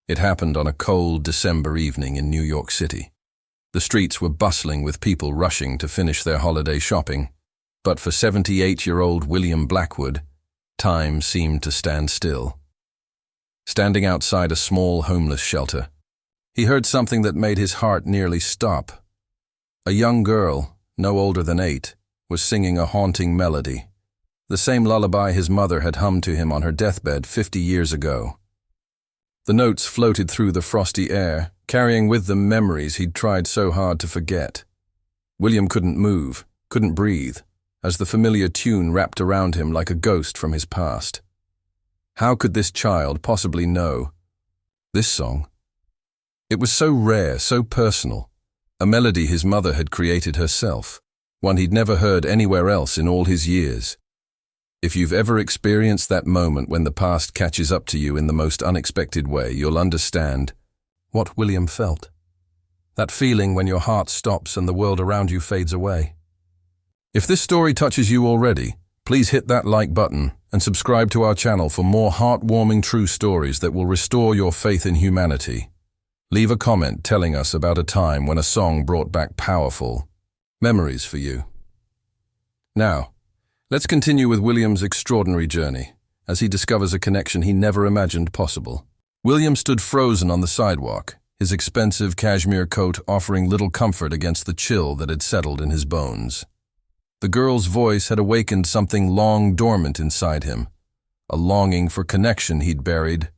It happened on a cold December evening in New York City. The streets were bustling with people rushing to finish their holiday shopping, but for 78-year-old William Blackwood, time seemed to stand still. Standing outside a small homeless shelter, he heard something that made his heart nearly stop. A young girl, no older than 8, was singing a haunting melody, the same lullaby his mother had hummed to him on her deathbed 50 years ago. The notes floated through the frosty air, carrying with them memories he'd tried so hard to forget. William couldn't move, couldn't breathe, as the familiar tune wrapped around him like a ghost from his past. How could this child possibly know this song? It was so rare, so personal, a melody his mother had created herself, one he'd never heard anywhere else in all his years. If you've ever experienced that moment when the past catches up to you in the most unexpected way, you'll understand what William felt. That feeling when your heart stops and the world around you fades away. If this story touches you already, please hit that like button and subscribe to our channel for more heartwarming true stories that will restore your faith in humanity. Leave a comment telling us about a time when a song brought back powerful memories for you. Now, let's continue with William's extraordinary journey, as he discovers a connection he never imagined possible. William stood frozen on the sidewalk, his expensive cashmere coat offering little comfort against the chill that had settled in his bones. The girl's voice had awakened something long dormant inside him, a longing for connection he'd buried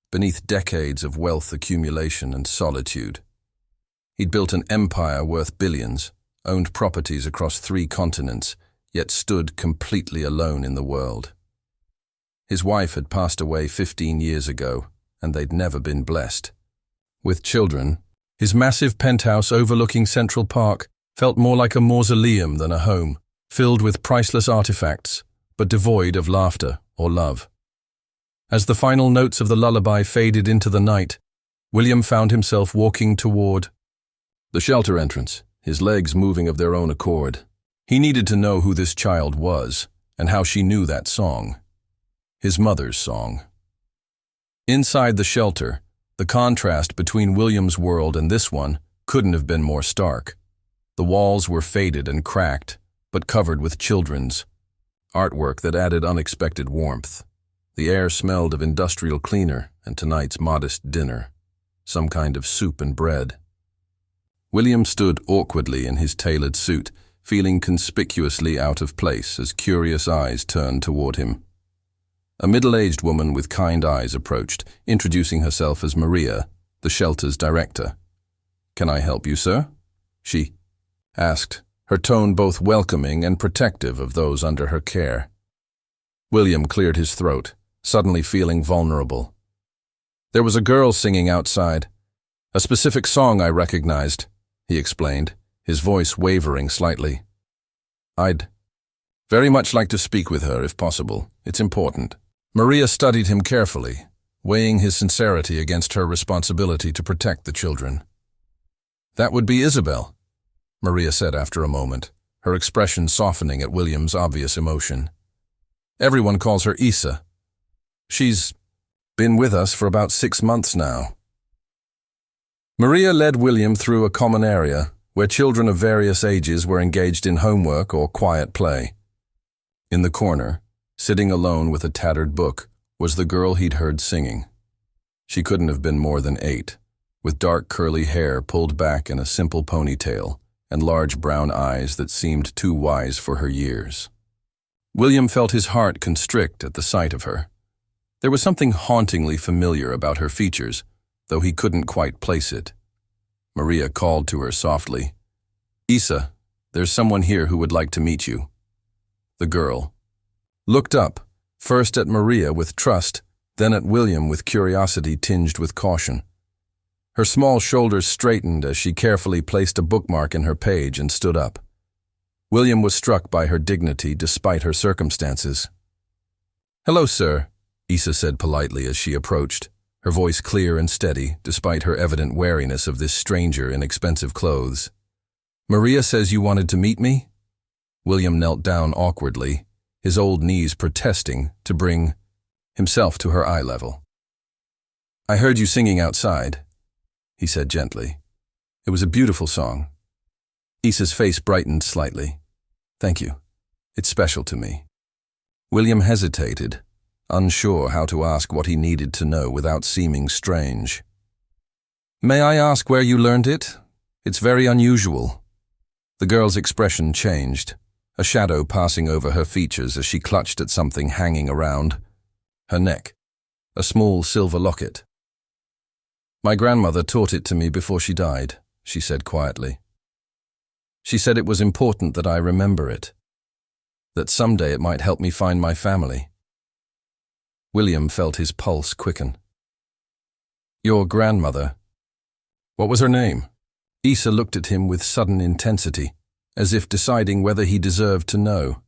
beneath decades of wealth accumulation and solitude. He'd built an empire worth billions, owned properties across 3 continents, yet stood completely alone in the world. His wife had passed away 15 years ago, and they'd never been blessed. With children, his massive penthouse overlooking Central Park felt more like a mausoleum than a home, filled with priceless artifacts, but devoid of laughter or love. As the final notes of the lullaby faded into the night, William found himself walking toward the shelter entrance, his legs moving of their own accord. He needed to know who this child was and how she knew that song. His mother's song. Inside the shelter, the contrast between William's world and this one couldn't have been more stark. The walls were faded and cracked, but covered with children's artwork that added unexpected warmth. The air smelled of industrial cleaner and tonight's modest dinner, some kind of soup and bread. William stood awkwardly in his tailored suit, feeling conspicuously out of place as curious eyes turned toward him. A middle-aged woman with kind eyes approached, introducing herself as Maria, the shelter's director. "Can I help you, sir?" she asked, her tone both welcoming and protective of those under her care. William cleared his throat, suddenly feeling vulnerable. "There was a girl singing outside. A specific song I recognized," he explained, his voice wavering slightly. "I'd very much like to speak with her, if possible. It's important." Maria studied him carefully, weighing his sincerity against her responsibility to protect the children. "That would be Isabel," Maria said after a moment, her expression softening at William's obvious emotion. "Everyone calls her Isa. She's been with us for about 6 months now." Maria led William through a common area where children of various ages were engaged in homework or quiet play. In the corner, sitting alone with a tattered book, was the girl he'd heard singing. She couldn't have been more than 8, with dark curly hair pulled back in a simple ponytail and large brown eyes that seemed too wise for her years. William felt his heart constrict at the sight of her. There was something hauntingly familiar about her features, though he couldn't quite place it. Maria called to her softly, "Isa, there's someone here who would like to meet you." The girl looked up, first at Maria with trust, then at William with curiosity tinged with caution. Her small shoulders straightened as she carefully placed a bookmark in her page and stood up. William was struck by her dignity despite her circumstances. "Hello, sir," Isa said politely as she approached, her voice clear and steady despite her evident wariness of this stranger in expensive clothes. "Maria says you wanted to meet me?" William knelt down awkwardly, his old knees protesting to bring himself to her eye level. "I heard you singing outside," he said gently. "It was a beautiful song." Issa's face brightened slightly. "Thank you. It's special to me." William hesitated, unsure how to ask what he needed to know without seeming strange. "May I ask where you learned it? It's very unusual." The girl's expression changed, a shadow passing over her features as she clutched at something hanging around her neck, a small silver locket. "My grandmother taught it to me before she died," she said quietly. "She said it was important that I remember it, that someday it might help me find my family." William felt his pulse quicken. "Your grandmother, what was her name?" Issa looked at him with sudden intensity, as if deciding whether he deserved to know.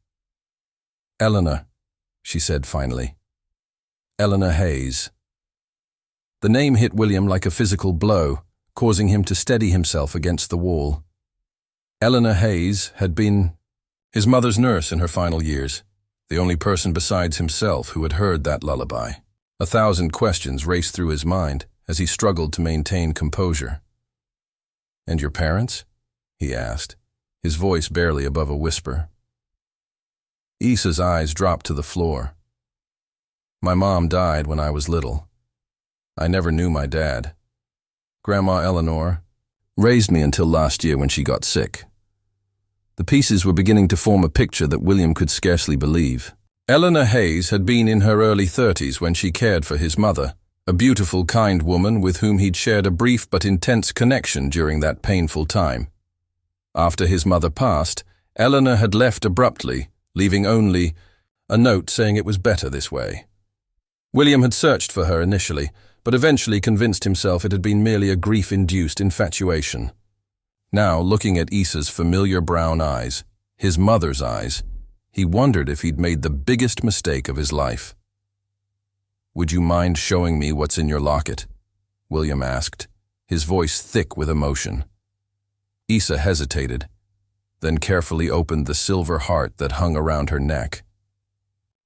"Eleanor," she said finally. "Eleanor Hayes." The name hit William like a physical blow, causing him to steady himself against the wall. Eleanor Hayes had been his mother's nurse in her final years, the only person besides himself who had heard that lullaby. 1,000 questions raced through his mind as he struggled to maintain composure. "And your parents?" he asked, his voice barely above a whisper. Issa's eyes dropped to the floor. "My mom died when I was little. I never knew my dad. Grandma Eleanor raised me until last year when she got sick." The pieces were beginning to form a picture that William could scarcely believe. Eleanor Hayes had been in her early 30s when she cared for his mother, a beautiful, kind woman with whom he'd shared a brief but intense connection during that painful time. After his mother passed, Eleanor had left abruptly, leaving only a note saying it was better this way. William had searched for her initially, but eventually convinced himself it had been merely a grief-induced infatuation. Now, looking at Issa's familiar brown eyes, his mother's eyes, he wondered if he'd made the biggest mistake of his life. "Would you mind showing me what's in your locket?" William asked, his voice thick with emotion. Issa hesitated, then carefully opened the silver heart that hung around her neck.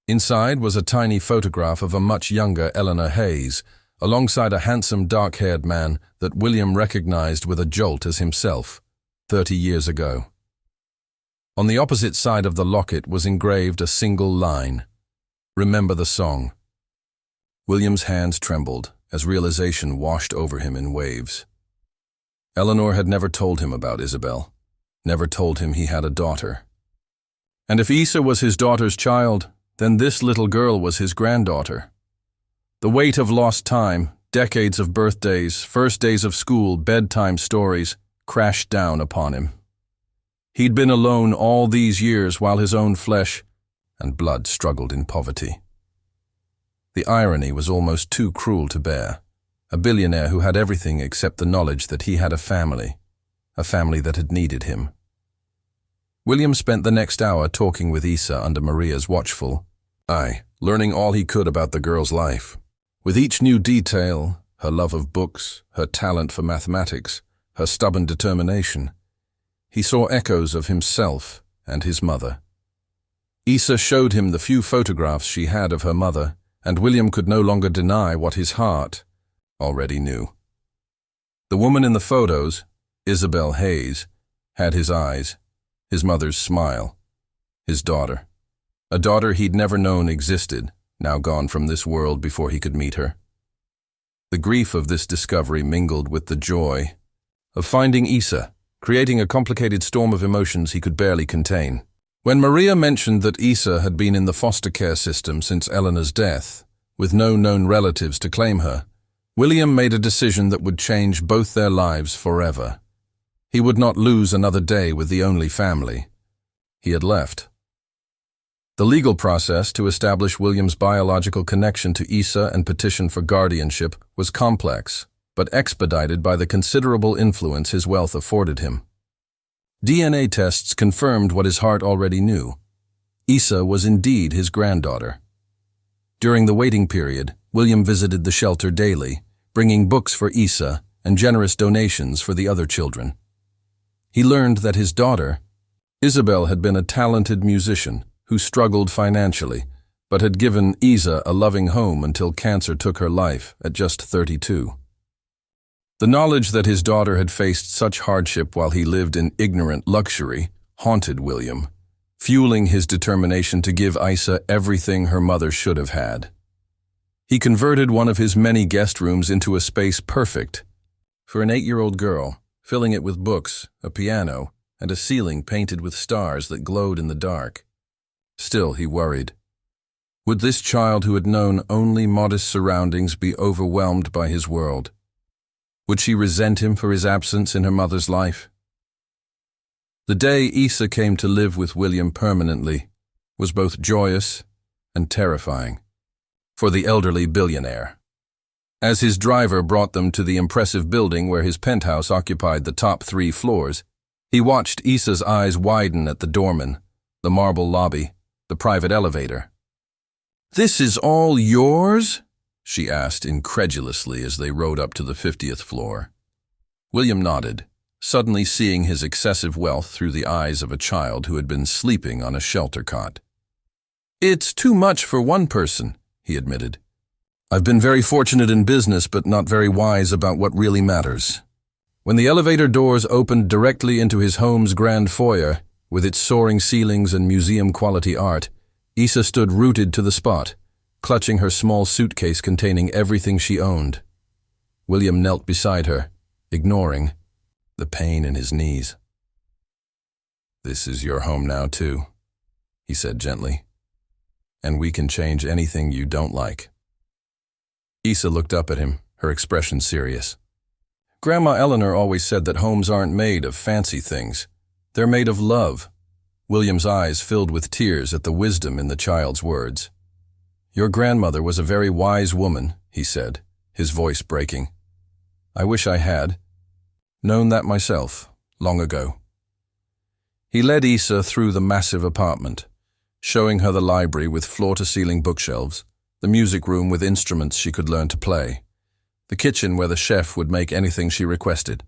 Inside was a tiny photograph of a much younger Eleanor Hayes, alongside a handsome dark-haired man that William recognized with a jolt as himself, 30 years ago. On the opposite side of the locket was engraved a single line, "Remember the song." William's hands trembled as realization washed over him in waves. Eleanor had never told him about Isabel, never told him he had a daughter. And if Issa was his daughter's child, then this little girl was his granddaughter. The weight of lost time, decades of birthdays, first days of school, bedtime stories, crashed down upon him. He'd been alone all these years while his own flesh and blood struggled in poverty. The irony was almost too cruel to bear. A billionaire who had everything except the knowledge that he had a family that had needed him. William spent the next hour talking with Issa under Maria's watchful eye, learning all he could about the girl's life. With each new detail, her love of books, her talent for mathematics, her stubborn determination, he saw echoes of himself and his mother. Issa showed him the few photographs she had of her mother, and William could no longer deny what his heart already knew. The woman in the photos, Isabel Hayes, had his eyes, his mother's smile, his daughter. A daughter he'd never known existed, now gone from this world before he could meet her. The grief of this discovery mingled with the joy of finding Issa, creating a complicated storm of emotions he could barely contain. When Maria mentioned that Issa had been in the foster care system since Eleanor's death, with no known relatives to claim her, William made a decision that would change both their lives forever. He would not lose another day with the only family he had left. The legal process to establish William's biological connection to Issa and petition for guardianship was complex, but expedited by the considerable influence his wealth afforded him. DNA tests confirmed what his heart already knew. Issa was indeed his granddaughter. During the waiting period, William visited the shelter daily, bringing books for Issa and generous donations for the other children. He learned that his daughter, Isabel, had been a talented musician who struggled financially, but had given Isa a loving home until cancer took her life at just 32. The knowledge that his daughter had faced such hardship while he lived in ignorant luxury haunted William, fueling his determination to give Isa everything her mother should have had. He converted one of his many guest rooms into a space perfect for an 8-year-old girl, filling it with books, a piano, and a ceiling painted with stars that glowed in the dark. Still, he worried. Would this child who had known only modest surroundings be overwhelmed by his world? Would she resent him for his absence in her mother's life? The day Isa came to live with William permanently was both joyous and terrifying for the elderly billionaire. As his driver brought them to the impressive building where his penthouse occupied the top 3 floors, he watched Isa's eyes widen at the doorman, the marble lobby, the private elevator. "This is all yours?" she asked incredulously as they rode up to the 50th floor. William nodded, suddenly seeing his excessive wealth through the eyes of a child who had been sleeping on a shelter cot. "It's too much for one person," he admitted. "I've been very fortunate in business, but not very wise about what really matters." When the elevator doors opened directly into his home's grand foyer, with its soaring ceilings and museum-quality art, Isa stood rooted to the spot, clutching her small suitcase containing everything she owned. William knelt beside her, ignoring the pain in his knees. "This is your home now, too," he said gently. "And we can change anything you don't like." Isa looked up at him, her expression serious. "Grandma Eleanor always said that homes aren't made of fancy things. They're made of love." William's eyes filled with tears at the wisdom in the child's words. "Your grandmother was a very wise woman," he said, his voice breaking. "I wish I had known that myself, long ago." He led Isa through the massive apartment, showing her the library with floor-to-ceiling bookshelves, the music room with instruments she could learn to play, the kitchen where the chef would make anything she requested.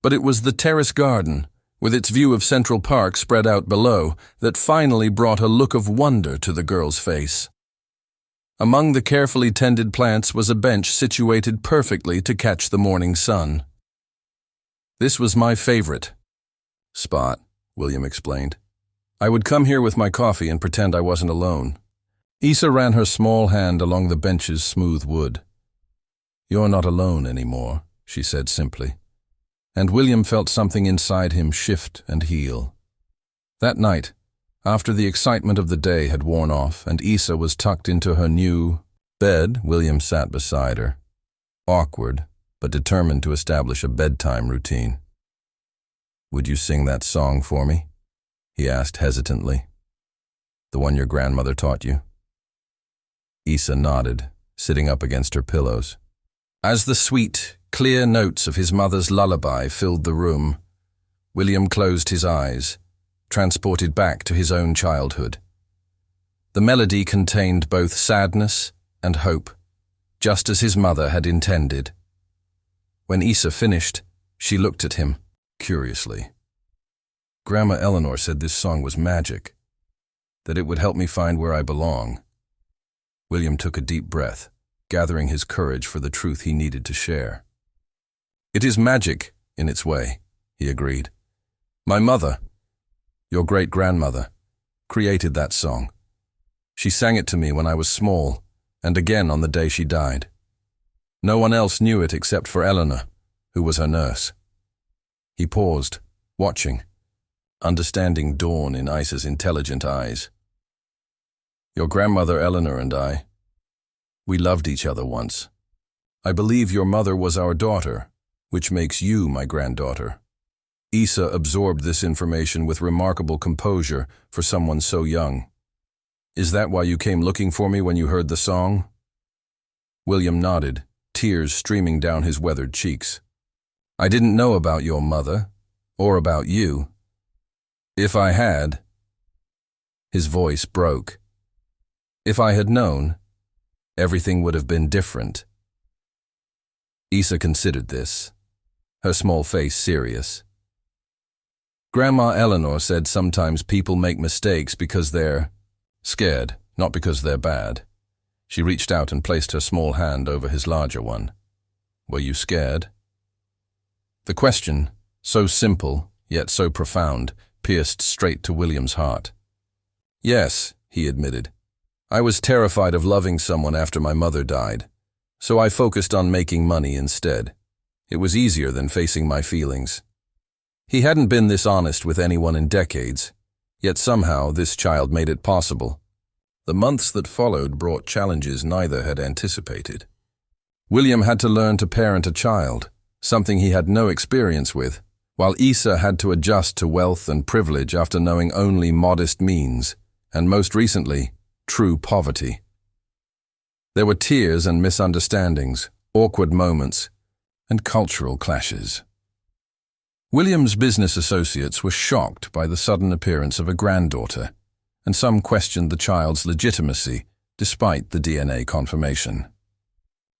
But it was the terrace garden, with its view of Central Park spread out below, that finally brought a look of wonder to the girl's face. Among the carefully tended plants was a bench situated perfectly to catch the morning sun. "This was my favorite spot," William explained. "I would come here with my coffee and pretend I wasn't alone." Isa ran her small hand along the bench's smooth wood. "You're not alone anymore," she said simply. And William felt something inside him shift and heal. That night, after the excitement of the day had worn off and Isa was tucked into her new bed, William sat beside her, awkward but determined to establish a bedtime routine. "Would you sing that song for me?" he asked hesitantly. "The one your grandmother taught you?" Isa nodded, sitting up against her pillows. As the sweet, clear notes of his mother's lullaby filled the room, William closed his eyes, transported back to his own childhood. The melody contained both sadness and hope, just as his mother had intended. When Isa finished, she looked at him, curiously. "Grandma Eleanor said this song was magic, that it would help me find where I belong." William took a deep breath, gathering his courage for the truth he needed to share. "It is magic, in its way," he agreed. "My mother, your great-grandmother, created that song. She sang it to me when I was small, and again on the day she died. No one else knew it except for Eleanor, who was her nurse." He paused, watching, understanding dawn in Isa's intelligent eyes. "Your grandmother Eleanor and I, we loved each other once. I believe your mother was our daughter, which makes you my granddaughter." Isa absorbed this information with remarkable composure for someone so young. "Is that why you came looking for me when you heard the song?" William nodded, tears streaming down his weathered cheeks. "I didn't know about your mother, or about you. If I had..." His voice broke. "If I had known, everything would have been different." Isa considered this, her small face serious. "Grandma Eleanor said sometimes people make mistakes because they're scared not because they're bad. She reached out and placed her small hand over his larger one. Were you scared? The question, so simple, yet so profound, pierced straight to William's heart. Yes, he admitted. I was terrified of loving someone after my mother died, so I focused on making money instead. It was easier than facing my feelings. He hadn't been this honest with anyone in decades, yet somehow this child made it possible. The months that followed brought challenges neither had anticipated. William had to learn to parent a child, something he had no experience with, while Issa had to adjust to wealth and privilege after knowing only modest means, and most recently, true poverty. There were tears and misunderstandings, awkward moments, and cultural clashes. William's business associates were shocked by the sudden appearance of a granddaughter, and some questioned the child's legitimacy despite the DNA confirmation.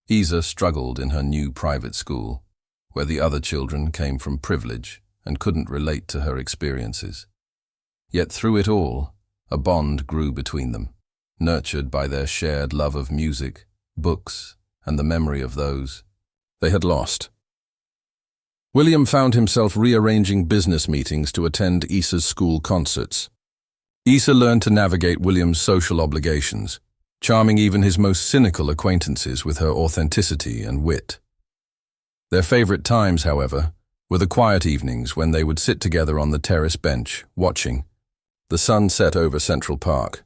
Isa struggled in her new private school, where the other children came from privilege and couldn't relate to her experiences. Yet through it all, a bond grew between them, nurtured by their shared love of music, books, and the memory of those they had lost. William found himself rearranging business meetings to attend Issa's school concerts. Issa learned to navigate William's social obligations, charming even his most cynical acquaintances with her authenticity and wit. Their favorite times, however, were the quiet evenings when they would sit together on the terrace bench, watching the sun set over Central Park.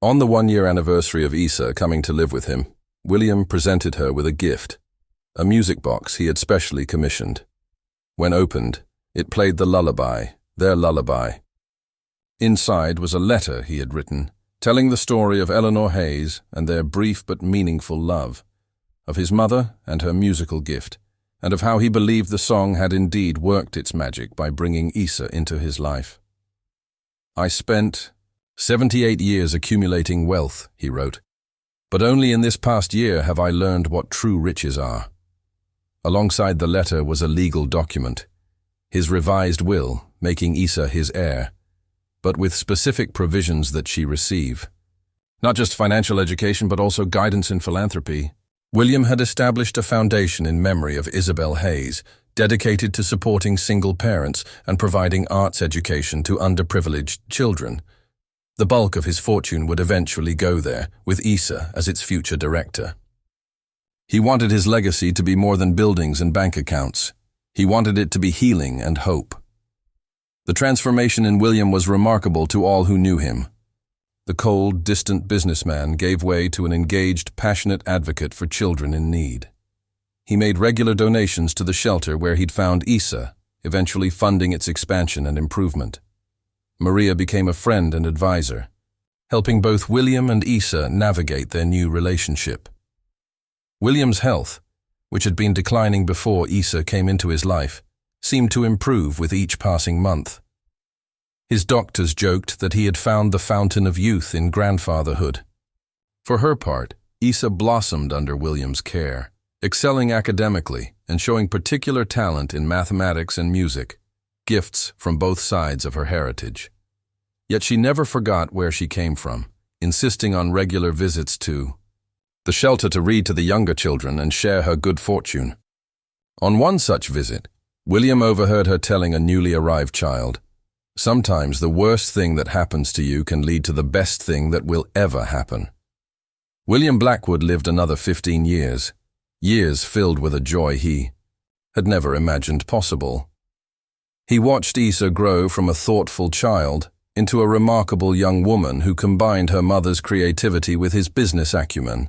On the one-year anniversary of Issa coming to live with him, William presented her with a gift, a music box he had specially commissioned. When opened, it played the Lullaby, their lullaby. Inside was a letter he had written, telling the story of Eleanor Hayes and their brief but meaningful love, of his mother and her musical gift, and of how he believed the song had indeed worked its magic by bringing Issa into his life. I spent 78 years accumulating wealth, he wrote, but only in this past year have I learned what true riches are. Alongside the letter was a legal document, his revised will, making Issa his heir, but with specific provisions that she receive. Not just financial education, but also guidance in philanthropy. William had established a foundation in memory of Isabel Hayes, dedicated to supporting single parents and providing arts education to underprivileged children. The bulk of his fortune would eventually go there, with Issa as its future director. He wanted his legacy to be more than buildings and bank accounts. He wanted it to be healing and hope. The transformation in William was remarkable to all who knew him. The cold, distant businessman gave way to an engaged, passionate advocate for children in need. He made regular donations to the shelter where he'd found Issa, eventually funding its expansion and improvement. Maria became a friend and advisor, helping both William and Issa navigate their new relationship. William's health, which had been declining before Issa came into his life, seemed to improve with each passing month. His doctors joked that he had found the fountain of youth in grandfatherhood. For her part, Issa blossomed under William's care, excelling academically and showing particular talent in mathematics and music, gifts from both sides of her heritage. Yet she never forgot where she came from, insisting on regular visits to the shelter to read to the younger children and share her good fortune. On one such visit, William overheard her telling a newly arrived child, "Sometimes the worst thing that happens to you can lead to the best thing that will ever happen." William Blackwood lived another 15 years, years filled with a joy he had never imagined possible. He watched Issa grow from a thoughtful child into a remarkable young woman who combined her mother's creativity with his business acumen.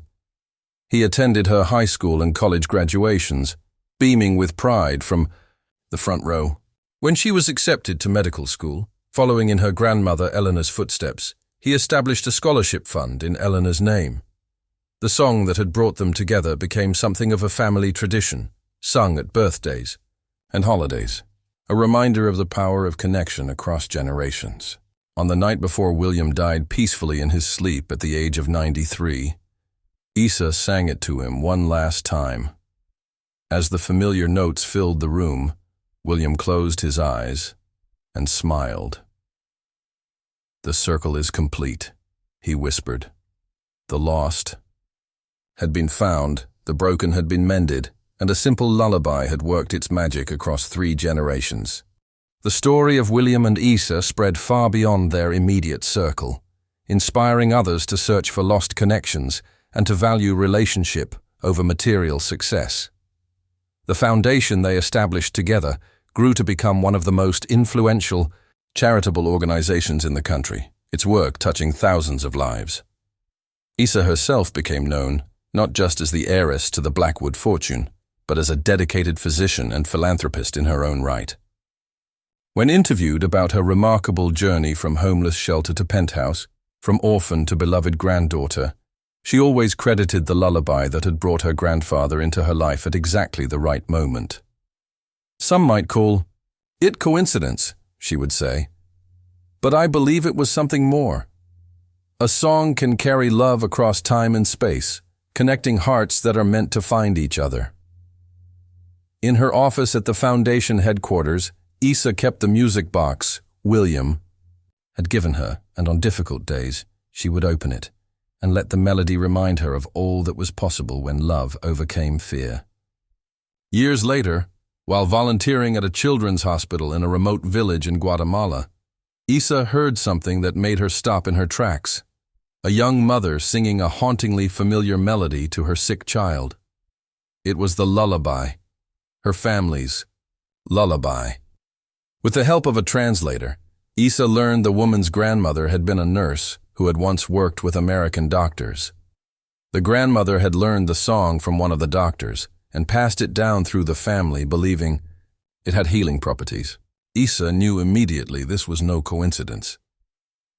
He attended her high school and college graduations, beaming with pride from the front row. When she was accepted to medical school, following in her grandmother Eleanor's footsteps, he established a scholarship fund in Eleanor's name. The song that had brought them together became something of a family tradition, sung at birthdays and holidays, a reminder of the power of connection across generations. On the night before William died peacefully in his sleep at the age of 93, Issa sang it to him one last time. As the familiar notes filled the room, William closed his eyes and smiled. "The circle is complete," he whispered. The lost had been found, the broken had been mended, and a simple lullaby had worked its magic across 3 generations. The story of William and Isa spread far beyond their immediate circle, inspiring others to search for lost connections and to value relationship over material success. The foundation they established together grew to become one of the most influential charitable organizations in the country, its work touching thousands of lives. Isa herself became known not just as the heiress to the Blackwood fortune, but as a dedicated physician and philanthropist in her own right. When interviewed about her remarkable journey from homeless shelter to penthouse, from orphan to beloved granddaughter, she always credited the lullaby that had brought her grandfather into her life at exactly the right moment. Some might call it coincidence, she would say, but I believe it was something more. A song can carry love across time and space, connecting hearts that are meant to find each other. In her office at the foundation headquarters, Isa kept the music box William had given her, and on difficult days, she would open it and let the melody remind her of all that was possible when love overcame fear. Years later, while volunteering at a children's hospital in a remote village in Guatemala, Isa heard something that made her stop in her tracks. A young mother singing a hauntingly familiar melody to her sick child. It was the lullaby, her family's lullaby. With the help of a translator, Isa learned the woman's grandmother had been a nurse who had once worked with American doctors. The grandmother had learned the song from one of the doctors and passed it down through the family, believing it had healing properties. Isa knew immediately this was no coincidence.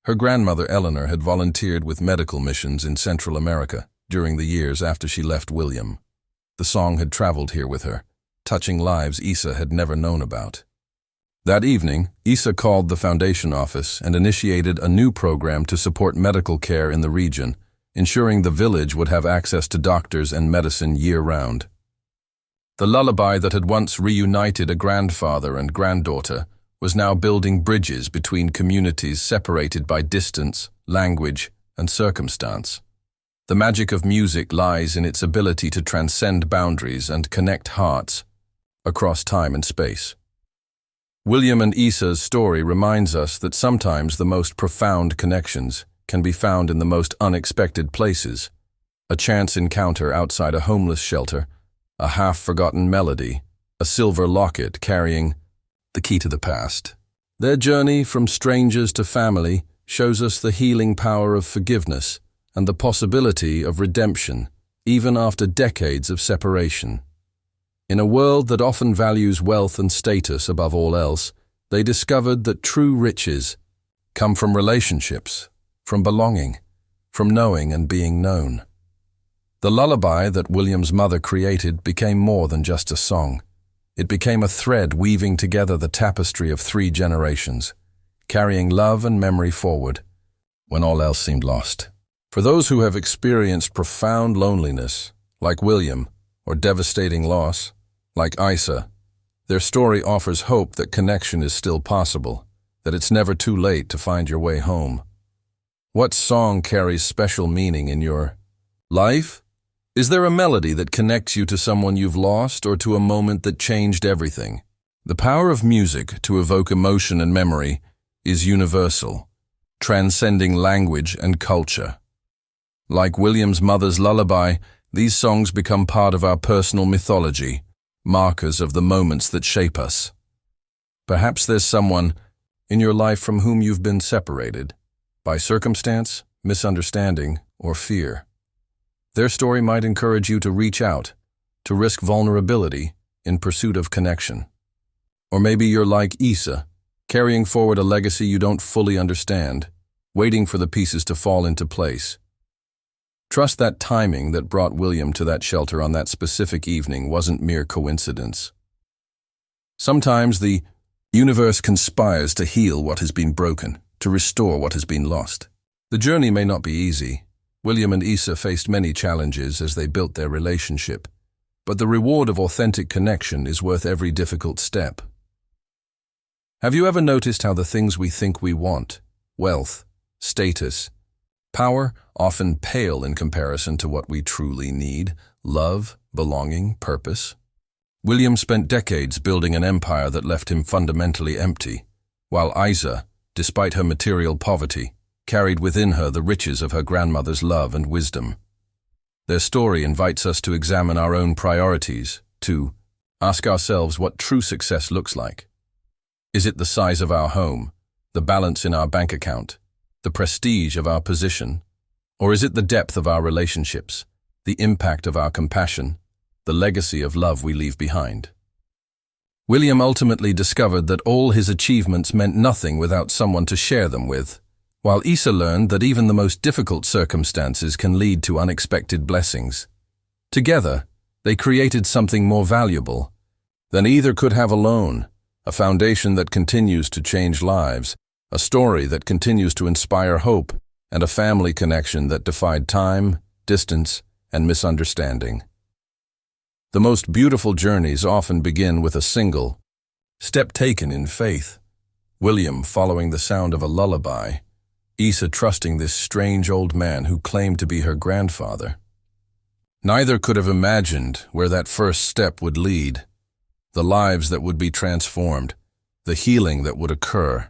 Her grandmother Eleanor had volunteered with medical missions in Central America during the years after she left William. The song had traveled here with her, touching lives Isa had never known about. That evening, Isa called the foundation office and initiated a new program to support medical care in the region, ensuring the village would have access to doctors and medicine year-round. The lullaby that had once reunited a grandfather and granddaughter was now building bridges between communities separated by distance, language, and circumstance. The magic of music lies in its ability to transcend boundaries and connect hearts across time and space. William and Isa's story reminds us that sometimes the most profound connections can be found in the most unexpected places. A chance encounter outside a homeless shelter, a half-forgotten melody, a silver locket carrying the key to the past. Their journey from strangers to family shows us the healing power of forgiveness and the possibility of redemption, even after decades of separation. In a world that often values wealth and status above all else, they discovered that true riches come from relationships, from belonging, from knowing and being known. The lullaby that William's mother created became more than just a song. It became a thread weaving together the tapestry of 3 generations, carrying love and memory forward when all else seemed lost. For those who have experienced profound loneliness, like William, or devastating loss, like Isa, their story offers hope that connection is still possible, that it's never too late to find your way home. What song carries special meaning in your life? Is there a melody that connects you to someone you've lost or to a moment that changed everything? The power of music to evoke emotion and memory is universal, transcending language and culture. Like William's mother's lullaby, these songs become part of our personal mythology, markers of the moments that shape us. Perhaps there's someone in your life from whom you've been separated by circumstance, misunderstanding, or fear. Their story might encourage you to reach out, to risk vulnerability in pursuit of connection. Or maybe you're like Isa, carrying forward a legacy you don't fully understand, waiting for the pieces to fall into place. Trust that timing that brought William to that shelter on that specific evening wasn't mere coincidence. Sometimes the universe conspires to heal what has been broken, to restore what has been lost. The journey may not be easy. William and Isa faced many challenges as they built their relationship, but the reward of authentic connection is worth every difficult step. Have you ever noticed how the things we think we want, wealth, status, Power often pale in comparison to what we truly need: love, belonging, purpose. William spent decades building an empire that left him fundamentally empty, while Isa, despite her material poverty, carried within her the riches of her grandmother's love and wisdom. Their story invites us to examine our own priorities, to ask ourselves what true success looks like. Is it the size of our home, the balance in our bank account, the prestige of our position? Or is it the depth of our relationships, the impact of our compassion, the legacy of love we leave behind? William ultimately discovered that all his achievements meant nothing without someone to share them with, while Isa learned that even the most difficult circumstances can lead to unexpected blessings. Together, they created something more valuable than either could have alone: a foundation that continues to change lives, a story that continues to inspire hope, and a family connection that defied time, distance, and misunderstanding. The most beautiful journeys often begin with a single step taken in faith. William following the sound of a lullaby, Isa trusting this strange old man who claimed to be her grandfather. Neither could have imagined where that first step would lead, the lives that would be transformed, the healing that would occur.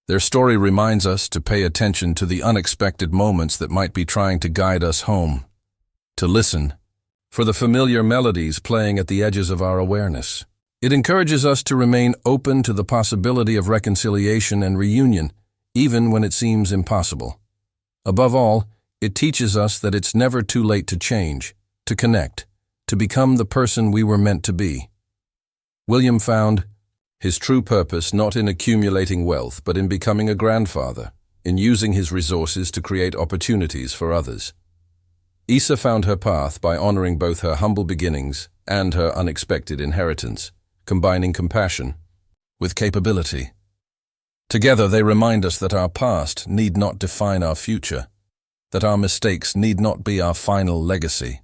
Their story reminds us to pay attention to the unexpected moments that might be trying to guide us home, to listen for the familiar melodies playing at the edges of our awareness. It encourages us to remain open to the possibility of reconciliation and reunion, even when it seems impossible. Above all, it teaches us that it's never too late to change, to connect, to become the person we were meant to be. William found his true purpose not in accumulating wealth, but in becoming a grandfather, in using his resources to create opportunities for others. Isa found her path by honoring both her humble beginnings and her unexpected inheritance, combining compassion with capability. Together they remind us that our past need not define our future, that our mistakes need not be our final legacy.